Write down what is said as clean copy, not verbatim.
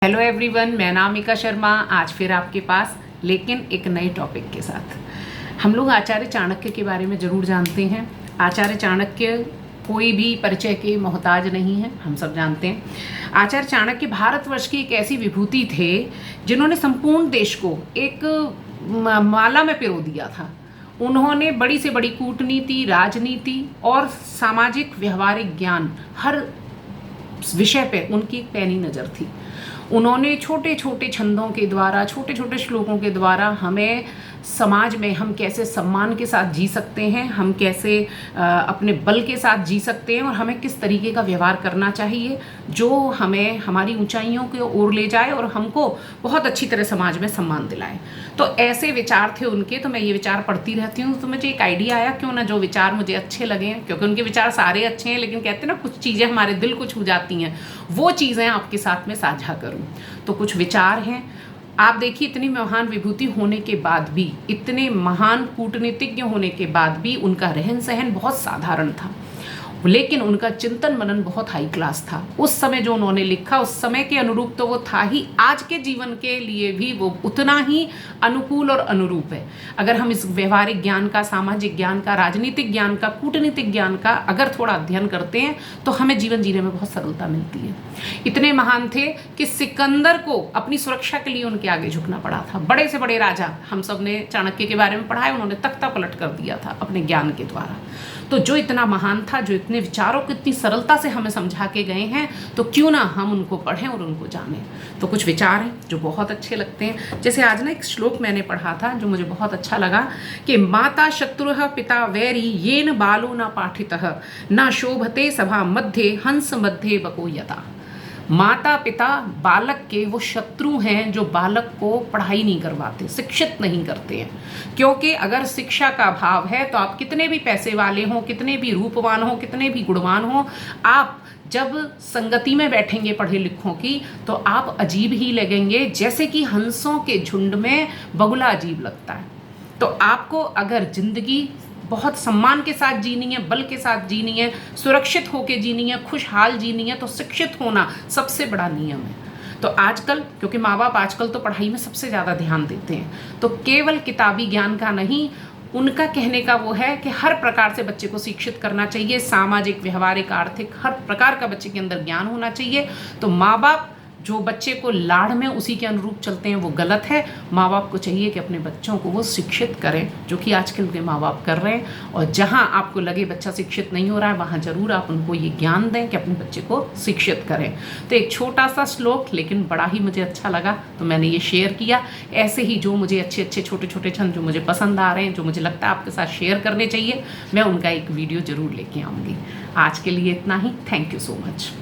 Hello everyone, मैं नामिका शर्मा आज फिर आपके पास, लेकिन एक नए टॉपिक के साथ। हम लोग आचार्य चाणक्य के बारे में ज़रूर जानते हैं। आचार्य चाणक्य कोई भी परिचय के मोहताज नहीं है, हम सब जानते हैं। आचार्य चाणक्य भारतवर्ष की एक ऐसी विभूति थे जिन्होंने संपूर्ण देश को एक माला में पिरो दिया था। उन्होंने बड़ी से बड़ी कूटनीति, राजनीति और सामाजिक व्यवहारिक ज्ञान, हर विषय पे उनकी एक पैनी नज़र थी। उन्होंने छोटे छोटे छंदों के द्वारा, छोटे छोटे श्लोकों के द्वारा हमें समाज में हम कैसे सम्मान के साथ जी सकते हैं, हम कैसे अपने बल के साथ जी सकते हैं और हमें किस तरीके का व्यवहार करना चाहिए जो हमें हमारी ऊंचाइयों की ओर ले जाए और हमको बहुत अच्छी तरह समाज में सम्मान दिलाए। तो ऐसे विचार थे उनके। तो मैं ये विचार पढ़ती रहती हूँ तो मुझे एक आइडिया आया, क्यों ना जो विचार मुझे अच्छे लगे, क्योंकि उनके विचार सारे अच्छे हैं, लेकिन कहते हैं ना कुछ चीज़ें हमारे दिल को छू जाती हैं, वो चीज़ें आपके साथ में साझा करूँ। तो कुछ विचार हैं। आप देखिए, इतनी महान विभूति होने के बाद भी, इतने महान कूटनीतिज्ञ होने के बाद भी उनका रहन सहन बहुत साधारण था, लेकिन उनका चिंतन मनन बहुत हाई क्लास था। उस समय जो उन्होंने लिखा, उस समय के अनुरूप तो वो था ही, आज के जीवन के लिए भी वो उतना ही अनुकूल और अनुरूप है। अगर हम इस व्यवहारिक ज्ञान का, सामाजिक ज्ञान का, राजनीतिक ज्ञान का, कूटनीतिक ज्ञान का अगर थोड़ा अध्ययन करते हैं तो हमें जीवन जीने में बहुत सरलता मिलती है। इतने महान थे कि सिकंदर को अपनी सुरक्षा के लिए उनके आगे झुकना पड़ा था। बड़े से बड़े राजा, हम सब ने चाणक्य के बारे में पढ़ा है, उन्होंने तख्ता पलट कर दिया था अपने ज्ञान के द्वारा। तो जो इतना महान था, जो इतने विचारों को इतनी सरलता से हमें समझा के गए हैं, तो क्यों ना हम उनको पढ़ें और उनको जानें। तो कुछ विचार हैं जो बहुत अच्छे लगते हैं। जैसे आज ना एक श्लोक मैंने पढ़ा था जो मुझे बहुत अच्छा लगा कि माता शत्रुः पिता वैरी येन बालो न पाठितः न शोभते सभा मध्य हंस मध्य बको यथा। माता पिता बालक के वो शत्रु हैं जो बालक को पढ़ाई नहीं करवाते, शिक्षित नहीं करते हैं। क्योंकि अगर शिक्षा का अभाव है तो आप कितने भी पैसे वाले हों, कितने भी रूपवान हों, कितने भी गुणवान हों, आप जब संगति में बैठेंगे पढ़े लिखों की तो आप अजीब ही लगेंगे, जैसे कि हंसों के झुंड में बगुला अजीब लगता है। तो आपको अगर जिंदगी बहुत सम्मान के साथ जीनी है, बल के साथ जीनी है, सुरक्षित होकर जीनी है, खुशहाल जीनी है, तो शिक्षित होना सबसे बड़ा नियम है। तो आजकल, क्योंकि माँ बाप आजकल तो पढ़ाई में सबसे ज़्यादा ध्यान देते हैं, तो केवल किताबी ज्ञान का नहीं, उनका कहने का वो है कि हर प्रकार से बच्चे को शिक्षित करना चाहिए। सामाजिक, व्यवहारिक, आर्थिक, हर प्रकार का बच्चे के अंदर ज्ञान होना चाहिए। तो माँ बाप जो बच्चे को लाड़ में उसी के अनुरूप चलते हैं वो गलत है। माँ बाप को चाहिए कि अपने बच्चों को वो शिक्षित करें, जो कि आजकल के माँ बाप कर रहे हैं। और जहाँ आपको लगे बच्चा शिक्षित नहीं हो रहा है, वहाँ ज़रूर आप उनको ये ज्ञान दें कि अपने बच्चे को शिक्षित करें। तो एक छोटा सा श्लोक, लेकिन बड़ा ही मुझे अच्छा लगा तो मैंने ये शेयर किया। ऐसे ही जो मुझे अच्छे अच्छे छोटे छोटे छंद जो मुझे पसंद आ रहे हैं, जो मुझे लगता है आपके साथ शेयर करने चाहिए, मैं उनका एक वीडियो ज़रूर लेके आऊँगी। आज के लिए इतना ही। Thank you so much.